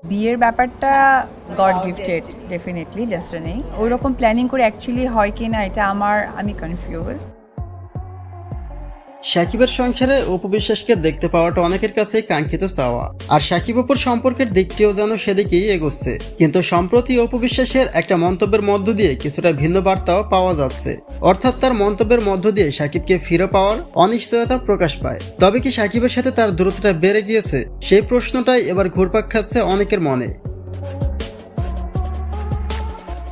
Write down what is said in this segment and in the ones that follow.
বিয়ের ব্যাপারটা god gifted, definitely destiny. ওইরকম প্ল্যানিং করে অ্যাকচুয়ালি হয় কি না এটা আমি কনফিউজ। সাকিবের সংসারে অপু বিশ্বাসকে দেখতে পাওয়াটা অনেকের কাছে কাঙ্ক্ষিত চাওয়া, আর সাকিব অপুর সম্পর্কের দিকটিও যেন সেদিকেই এগোচ্ছে। কিন্তু সম্প্রতি অপু বিশ্বাসের একটা মন্তব্যের মধ্য দিয়ে কিছুটা ভিন্ন বার্তাও পাওয়া যাচ্ছে। অর্থাৎ তার মন্তব্যের মধ্য দিয়ে সাকিবকে ফিরে পাওয়ার অনিশ্চয়তা প্রকাশ পায়। তবে কি সাকিবের সাথে তার দূরত্বটা বেড়ে গিয়েছে, সেই প্রশ্নটাই এবার ঘুরপাক খাচ্ছে অনেকের মনে।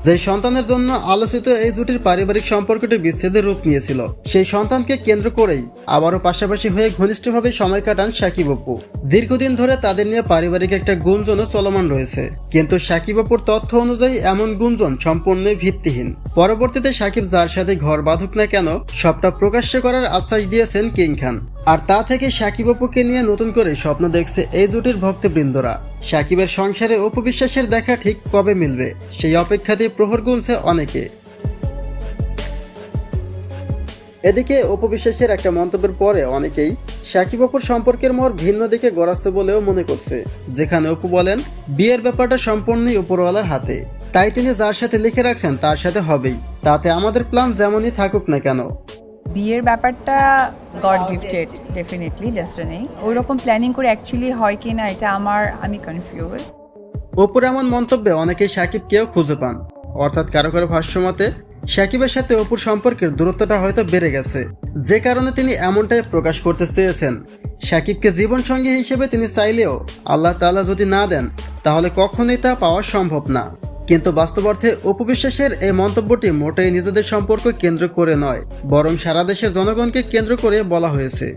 যে সন্তানের জন্য আলোচিত এই জুটির পারিবারিক সম্পর্কটি বিচ্ছেদের রূপ নিয়েছিল, সেই সন্তানকে কেন্দ্র করেই আবারও পাশাপাশি হয়ে ঘনিষ্ঠভাবে সময় কাটান সাকিব অপু। দীর্ঘদিন ধরে তাদের নিয়ে পারিবারিক একটা গুঞ্জনও চলমান রয়েছে, কিন্তু সাকিব অপুর তথ্য অনুযায়ী এমন গুঞ্জন সম্পূর্ণই ভিত্তিহীন। পরবর্তীতে সাকিব যার সাথে ঘর বাঁধুক না কেন সবটা প্রকাশ্য করার আশ্বাস দিয়েছেন কিং খান। আর তা থেকে সাকিব অপুকে নিয়ে নতুন করে স্বপ্ন দেখছে এই জুটির ভক্তবৃন্দরা। সাকিবের সংসারে অপু বিশ্বাসের দেখা ঠিক কবে মিলবে, সেই অপেক্ষাতেই প্রহর গুনছে অনেকে। এদিকে অপু বিশ্বাসের একটা মন্তব্যের পরে অনেকেই সাকিব অপুর সম্পর্কের মোড় ভিন্ন দিকে গড়াচ্ছে বলেও মনে করছে, যেখানে অপু বলেন বিয়ের ব্যাপারটা সম্পূর্ণই উপরওয়ালার হাতে, তাই তিনি যার সাথে লিখে রাখছেন তার সাথে হবেই, তাতে আমাদের প্ল্যান যেমনই থাকুক না কেন। বিয়ের ব্যাপারটা গড গিফটেড, ডেফিনেটলি ডেস্টিনি। ওইরকম প্ল্যানিং করে অ্যাকচুয়ালি হয় কি না এটা আমি কনফিউজ। অপুর এমন মন্তব্যে অনেকেই সাকিবকেও খুঁজে পান। অর্থাৎ কারো কারো ভাষ্যমতে সাকিবের সাথে অপুর সম্পর্কের দূরত্বটা হয়তো বেড়ে গেছে, যে কারণে তিনি এমনটাই প্রকাশ করতে চেয়েছেন। সাকিবকে জীবনসঙ্গী হিসেবে তিনি চাইলেও আল্লাহ তাআলা যদি না দেন, তাহলে কখনোই তা পাওয়া সম্ভব না। কিন্তু বাস্তব অর্থে অপু বিশ্বাসের এই মন্তব্যটি মোটেই নিজেদের সম্পর্ক কেন্দ্র করে নয়, বরং সারা দেশের জনগণকে কেন্দ্র করে বলা হয়েছে।